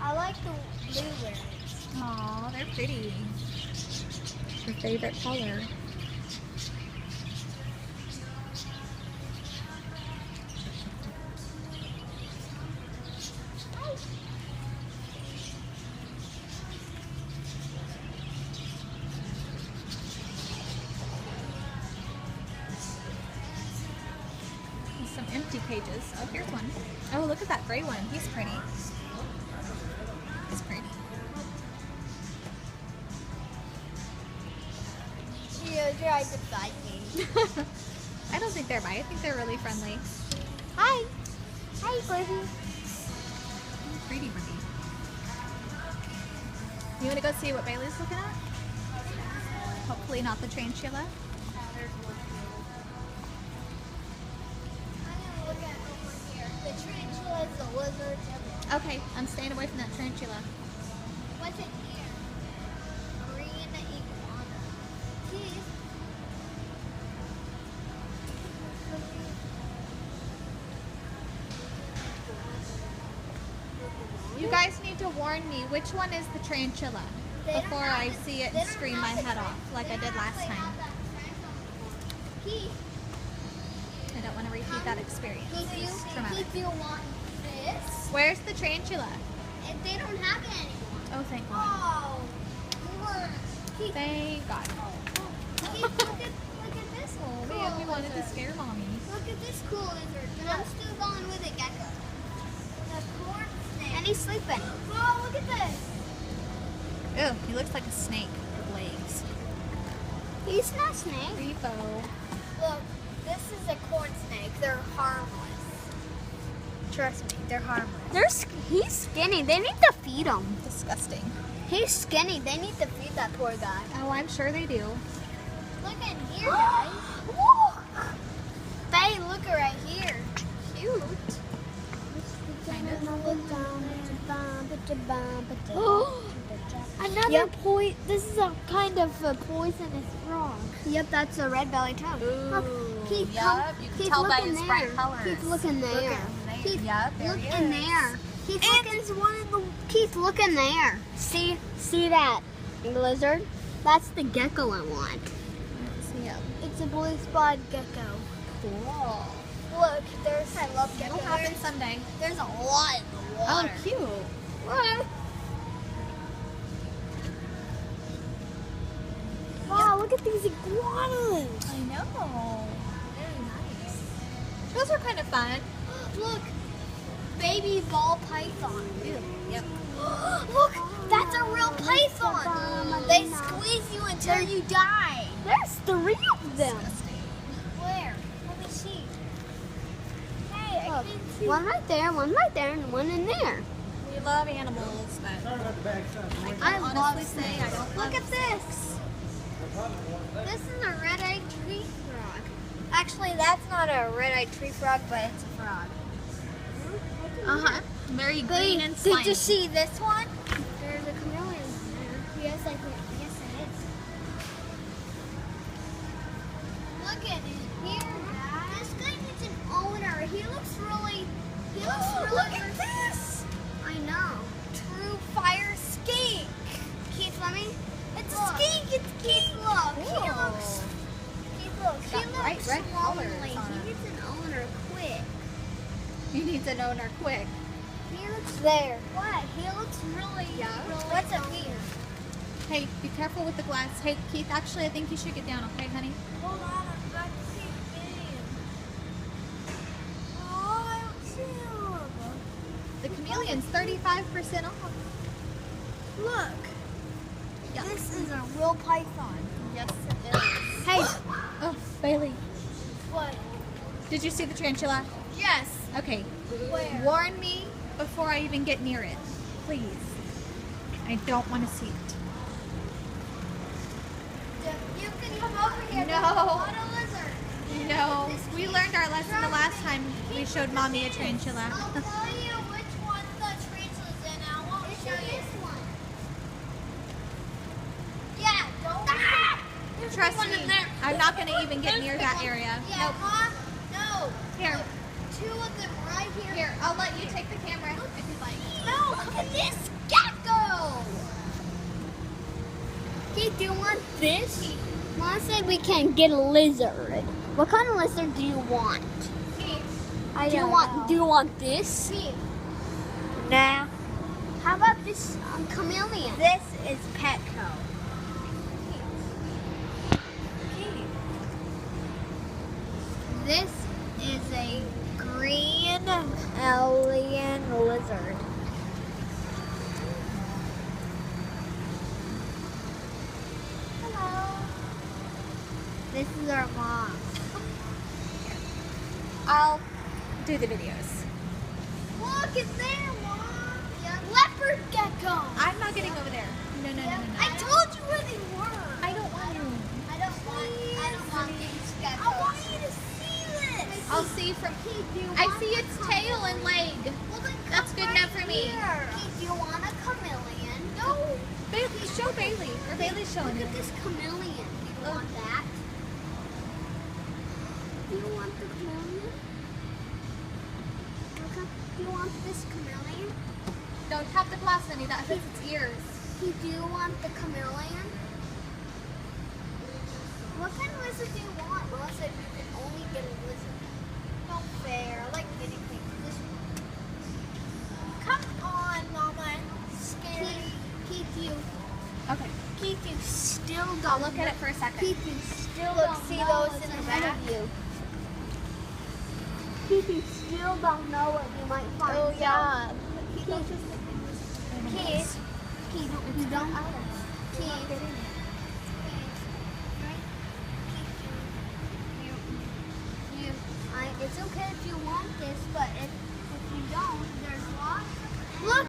I like the blueberries. Aw, they're pretty. Your favorite color. Some empty cages. Oh, here's one. Oh, look at that gray one. He's pretty. He's pretty. You tried to bite me. I don't think they're bi. I think they're really friendly. Hi. Hi, Birdie. Pretty birdie. You want to go see what Bailey's looking at? Hopefully not the tarantula. The tarantula is the lizard. Okay, I'm staying away from that tarantula. What's in here? Green iguana. Keith. You guys need to warn me which one is the tarantula before I see it and scream my head off like I did last time. Keith. I don't want to repeat that experience. It's traumatic. Keith, you want this? Where's the tarantula? And they don't have it anymore. Oh, thank God. Oh, we were. Keith, Thank God. Keith, look at this Oh, cool man, we wanted to lizard. scare Mommy. Look at this cool lizard. And I'm still going with it, gecko. The corn snake. And he's sleeping. Oh, look at this. Ew, he looks like a snake with legs. He's not a snake. Repo. Look, this is a corn snake. They're harmless. Trust me, they're harmless. He's skinny. They need to feed him. Disgusting. He's skinny. They need to feed that poor guy. Oh, I'm sure they do. Look in here, guys. Look. Faye, look right here. Cute. Kind of. Another this is a kind of a poisonous frog. Yep, that's a red belly toad. Ooh, Keith, yup. You can tell by his bright colors. Keith, look in there. Keith, Yup, there look he in is. there. Keith, there's one in the. Keith, look in there. See that lizard? That's the gecko I want. Let's see him. It's a blue spot gecko. Cool. Look, I love It'll gecko. happen someday. There's a lot in the water. Oh, cute. What? Wow, look at these iguanas. I know. Very nice. Those are kind of fun. Look, baby ball python. Ew. Yep. Look, that's a real python. They squeeze you until you die. There's 3 of them. Disgusting. Where? Let me see. Hey, I can't see. One right there, and one in there. We love animals, but I I can love honestly say I snakes. don't Look love at this. This is a red-eyed tree frog. Actually, that's not a red-eyed tree frog, but it's a frog. Uh-huh. Very green and slimy. Did you see this one? There's a chameleon there. Yes, yes, it is. Look at it here. This guy needs an owner. He looks really. Look at this. I know. True fire skink. Keith, let me. It's a skink. It's Keith. Look. He looks. Keith, look. He Got looks bright red colors lonely. on He it. needs an owner quick. He needs an owner quick. He looks there. What? He looks really. Yeah. What's up here? Hey, be careful with the glass. Hey, Keith, actually, I think you should get down, okay, honey? Hold on, I'm about to see him. Oh, I don't see him. The chameleon's 35% off. Look. Yeah. This is a real python. Yes, it is. Hey. Oh, Bailey. What? Did you see the tarantula? Yes. Okay. Where? Warn me before I even get near it. Please. I don't want to see it. You can come over here. No. There's a lot of lizards. No. We learned our lesson the last time we showed Mommy a tarantula. I'll tell you which one the tarantula's in. I won't show you. This one. Yeah, don't. Trust one me, in there. I'm not going to even get near that area. Yeah, Nope. Mom. No. Here. 2 of them right here. Here, I'll let you take the camera if you'd like. No, look at this Keith, do you want this? Let's say we can get a lizard. What kind of lizard do you want? Do you want this? Nah. How about this chameleon? This is Petco. This is a green alien lizard. Hello. This is our mom. I'll do the videos. Look, it's there, Mom. Leopard gecko. I'm not getting over there. No. I told you where they were. I don't want to. I don't want these geckos. I want you to see this. I'll see from. Keith, I see its tail and leg. Well, then That's come good right enough for me. here. Keith, do you want a chameleon? No. Bailey, show Bailey. Or Bailey's showing Look it. at this chameleon. Do you want that? Do you want the chameleon? Okay. Do you want this chameleon? Don't tap the glass, honey. That hurts its ears. Keith, do you want the chameleon? What kind of lizard do you want? Mom said you can only get a lizard. Not fair. I like guinea pigs. This Come on, Mama. scary. Keith, you Okay. still don't. I'll look at it for a second. Keith, you still Look, don't see know those what's in the ahead back? of you. Keith, you still don't know what you might find. Oh, So, yeah. Keith, you don't. It's okay if you want this, but